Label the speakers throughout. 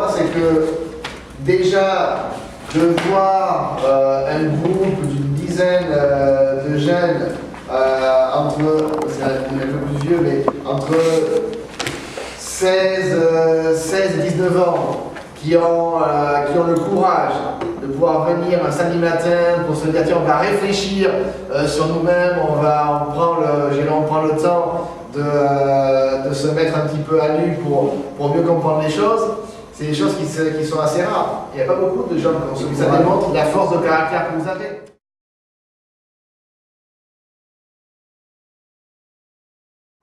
Speaker 1: C'est que déjà de voir un groupe d'une dizaine de jeunes entre, c'est un peu plus vieux, mais entre 16 et 19 ans qui ont le courage de pouvoir venir un samedi matin pour se dire tiens, on va réfléchir sur nous-mêmes, on prend le temps de se mettre un petit peu à nu pour mieux comprendre les choses. C'est des choses qui sont assez rares. Il n'y a pas beaucoup de gens comme ça. Ça démontre la force de caractère que vous avez.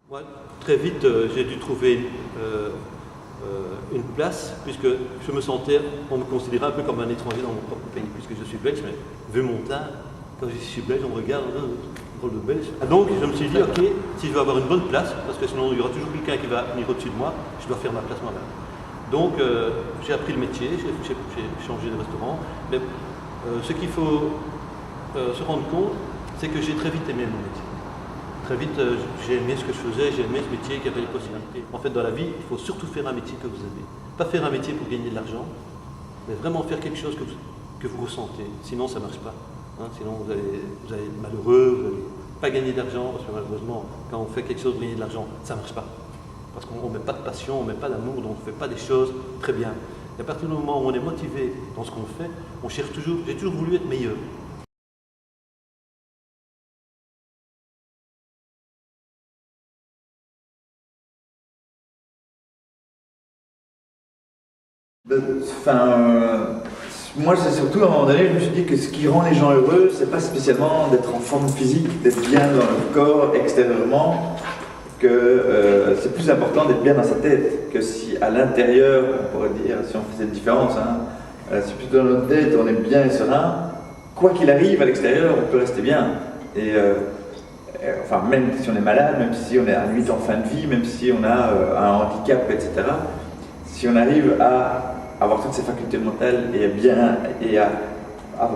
Speaker 2: Moi, très vite, j'ai dû trouver une place, puisque je me sentais, on me considérait un peu comme un étranger dans mon propre pays, puisque je suis belge, mais vu mon teint, quand je suis belge, on me regarde, rôle de belge. Donc je me suis dit, ok, si je veux avoir une bonne place, parce que sinon il y aura toujours quelqu'un qui va venir au-dessus de moi, je dois faire ma place moi-même. Donc j'ai appris le métier, j'ai changé de restaurant, mais ce qu'il faut se rendre compte, c'est que j'ai très vite aimé mon métier. Très vite, j'ai aimé ce que je faisais, j'ai aimé ce métier qui avait les possibilités. En fait, dans la vie, il faut surtout faire un métier que vous aimez. Pas faire un métier pour gagner de l'argent, mais vraiment faire quelque chose que vous ressentez. Sinon, ça ne marche pas. Hein, sinon, vous allez être malheureux, vous n'allez pas gagner d'argent, parce que malheureusement, quand on fait quelque chose pour gagner de l'argent, ça ne marche pas. Parce qu'on ne met pas de passion, on ne met pas d'amour, donc on ne fait pas des choses très bien. Et à partir du moment où on est motivé dans ce qu'on fait, on cherche toujours, j'ai toujours voulu être meilleur.
Speaker 3: Moi, c'est surtout à un moment donné, je me suis dit que ce qui rend les gens heureux, c'est pas spécialement d'être en forme physique, d'être bien dans le corps extérieurement, que c'est plus important d'être bien dans sa tête, que si à l'intérieur, on pourrait dire, si on faisait une différence, si plutôt dans notre tête on est bien et serein, quoi qu'il arrive à l'extérieur, on peut rester bien. Enfin, même si on est malade, même si on est à 8 en fin de vie, même si on a un handicap, etc., si on arrive à avoir toutes ces facultés mentales et à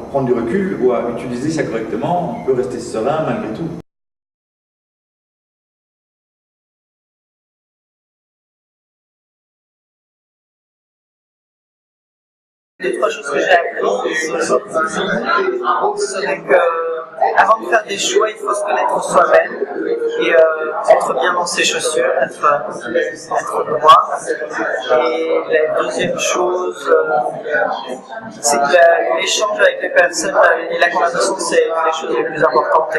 Speaker 3: prendre du recul ou à utiliser ça correctement, on peut rester serein malgré tout.
Speaker 4: Les trois choses que j'ai apprises, c'est que avant de faire des choix, il faut se connaître soi-même et être bien dans ses chaussures, être droit. Et la deuxième chose, c'est que l'échange avec les personnes et la conversation, c'est les choses les plus importantes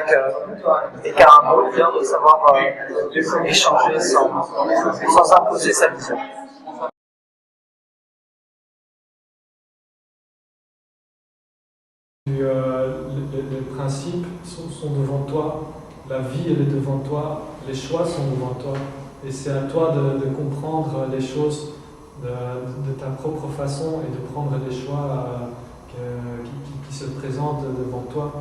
Speaker 4: et qu'à un mot, bien de savoir échanger sans imposer sa vision.
Speaker 5: Les principes sont devant toi, la vie elle est devant toi, les choix sont devant toi et c'est à toi de comprendre les choses de ta propre façon et de prendre les choix qui se présentent devant toi.